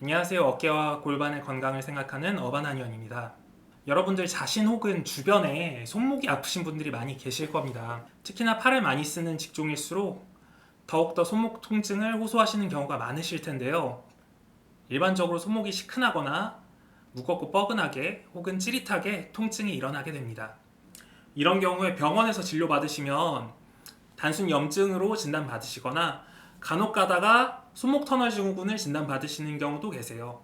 안녕하세요. 어깨와 골반의 건강을 생각하는 어반한의원입니다. 여러분들 자신 혹은 주변에 손목이 아프신 분들이 많이 계실 겁니다. 특히나 팔을 많이 쓰는 직종일수록 더욱더 손목 통증을 호소하시는 경우가 많으실 텐데요. 일반적으로 손목이 시큰하거나 무겁고 뻐근하게 혹은 찌릿하게 통증이 일어나게 됩니다. 이런 경우에 병원에서 진료받으시면 단순 염증으로 진단받으시거나 간혹 가다가 손목 터널 증후군을 진단받으시는 경우도 계세요.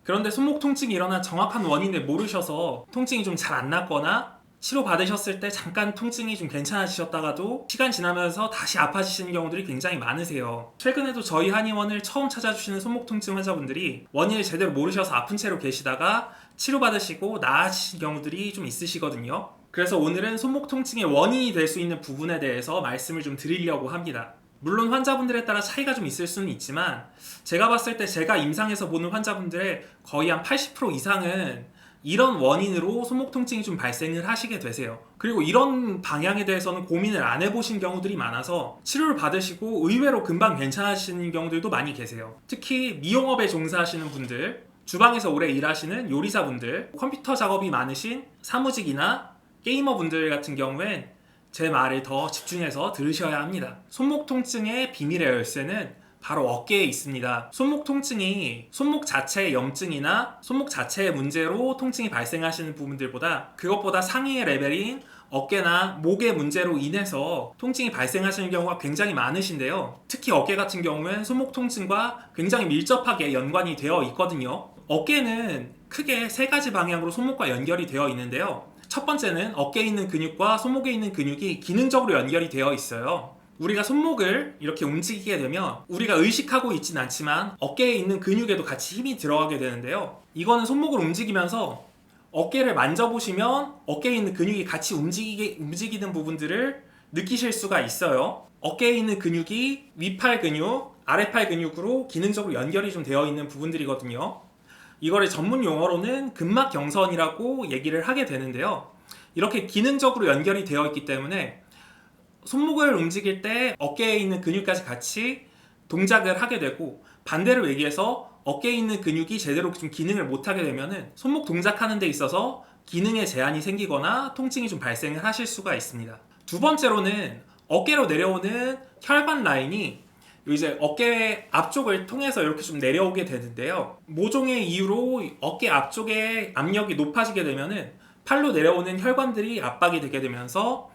그런데 손목 통증이 일어난 정확한 원인을 모르셔서 통증이 좀 잘 안 났거나 치료받으셨을 때 잠깐 통증이 좀 괜찮아지셨다가도 시간 지나면서 다시 아파지시는 경우들이 굉장히 많으세요. 최근에도 저희 한의원을 처음 찾아주시는 손목 통증 환자분들이 원인을 제대로 모르셔서 아픈 채로 계시다가 치료받으시고 나아지신 경우들이 좀 있으시거든요. 그래서 오늘은 손목 통증의 원인이 될 수 있는 부분에 대해서 말씀을 좀 드리려고 합니다. 물론 환자분들에 따라 차이가 좀 있을 수는 있지만 제가 봤을 때 제가 임상에서 보는 환자분들의 거의 한 80% 이상은 이런 원인으로 손목 통증이 좀 발생을 하시게 되세요. 그리고 이런 방향에 대해서는 고민을 안 해보신 경우들이 많아서 치료를 받으시고 의외로 금방 괜찮아지시는 경우들도 많이 계세요. 특히 미용업에 종사하시는 분들, 주방에서 오래 일하시는 요리사분들, 컴퓨터 작업이 많으신 사무직이나 게이머분들 같은 경우엔 제 말을 더 집중해서 들으셔야 합니다. 손목 통증의 비밀의 열쇠는 바로 어깨에 있습니다. 손목 통증이 손목 자체의 염증이나 손목 자체의 문제로 통증이 발생하시는 부분들보다 그것보다 상위의 레벨인 어깨나 목의 문제로 인해서 통증이 발생하시는 경우가 굉장히 많으신데요. 특히 어깨 같은 경우엔 손목 통증과 굉장히 밀접하게 연관이 되어 있거든요. 어깨는 크게 세 가지 방향으로 손목과 연결이 되어 있는데요. 첫 번째는 어깨에 있는 근육과 손목에 있는 근육이 기능적으로 연결이 되어 있어요. 우리가 손목을 이렇게 움직이게 되면 우리가 의식하고 있진 않지만 어깨에 있는 근육에도 같이 힘이 들어가게 되는데요. 이거는 손목을 움직이면서 어깨를 만져보시면 어깨에 있는 근육이 같이 움직이는 부분들을 느끼실 수가 있어요. 어깨에 있는 근육이 위팔 근육, 아래팔 근육으로 기능적으로 연결이 좀 되어 있는 부분들이거든요. 이거를 전문 용어로는 근막경선이라고 얘기를 하게 되는데요. 이렇게 기능적으로 연결이 되어 있기 때문에 손목을 움직일 때 어깨에 있는 근육까지 같이 동작을 하게 되고, 반대로 얘기해서 어깨에 있는 근육이 제대로 좀 기능을 못하게 되면은 손목 동작하는 데 있어서 기능에 제한이 생기거나 통증이 좀 발생을 하실 수가 있습니다. 두 번째로는 어깨로 내려오는 혈관 라인이 이제 어깨 앞쪽을 통해서 이렇게 좀 내려오게 되는데요. 모종의 이유로 어깨 앞쪽에 압력이 높아지게 되면은 팔로 내려오는 혈관들이 압박이 되게 되면서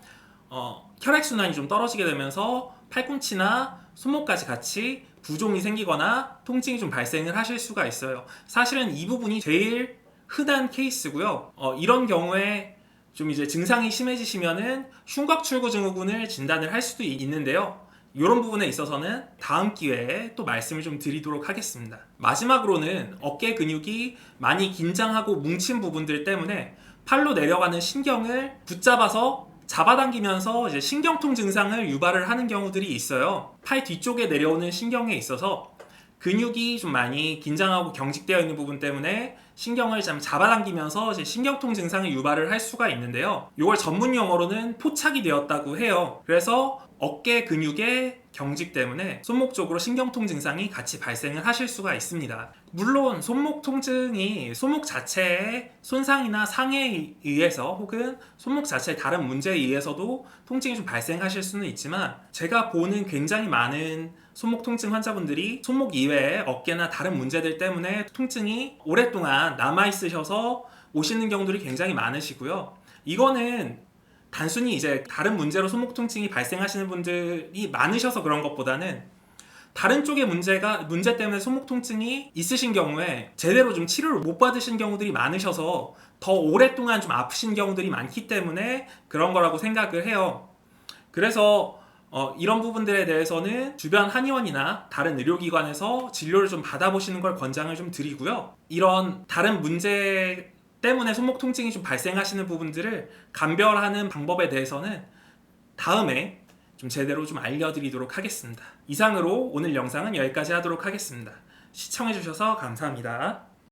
혈액순환이 좀 떨어지게 되면서 팔꿈치나 손목까지 같이 부종이 생기거나 통증이 좀 발생을 하실 수가 있어요. 사실은 이 부분이 제일 흔한 케이스고요. 이런 경우에 좀 이제 증상이 심해지시면은 흉곽출구 증후군을 진단을 할 수도 있는데요. 이런 부분에 있어서는 다음 기회에 또 말씀을 좀 드리도록 하겠습니다. 마지막으로는 어깨 근육이 많이 긴장하고 뭉친 부분들 때문에 팔로 내려가는 신경을 붙잡아서 잡아당기면서 이제 신경통 증상을 유발을 하는 경우들이 있어요. 팔 뒤쪽에 내려오는 신경에 있어서 근육이 좀 많이 긴장하고 경직되어 있는 부분 때문에 신경을 좀 잡아당기면서 이제 신경통 증상을 유발을 할 수가 있는데요. 이걸 전문 용어로는 포착이 되었다고 해요. 그래서 어깨 근육의 경직 때문에 손목 쪽으로 신경통 증상이 같이 발생을 하실 수가 있습니다. 물론 손목 통증이 손목 자체의 손상이나 상해에 의해서 혹은 손목 자체의 다른 문제에 의해서도 통증이 좀 발생하실 수는 있지만, 제가 보는 굉장히 많은 손목 통증 환자분들이 손목 이외에 어깨나 다른 문제들 때문에 통증이 오랫동안 남아있으셔서 오시는 경우들이 굉장히 많으시고요. 이거는 단순히 이제 다른 문제로 손목 통증이 발생하시는 분들이 많으셔서 그런 것보다는 다른 쪽의 문제 때문에 손목 통증이 있으신 경우에 제대로 좀 치료를 못 받으신 경우들이 많으셔서 더 오랫동안 좀 아프신 경우들이 많기 때문에 그런 거라고 생각을 해요. 그래서 이런 부분들에 대해서는 주변 한의원이나 다른 의료기관에서 진료를 좀 받아보시는 걸 권장을 좀 드리고요. 이런 다른 문제 때문에 손목 통증이 좀 발생하시는 부분들을 감별하는 방법에 대해서는 다음에 좀 제대로 좀 알려드리도록 하겠습니다. 이상으로 오늘 영상은 여기까지 하도록 하겠습니다. 시청해주셔서 감사합니다.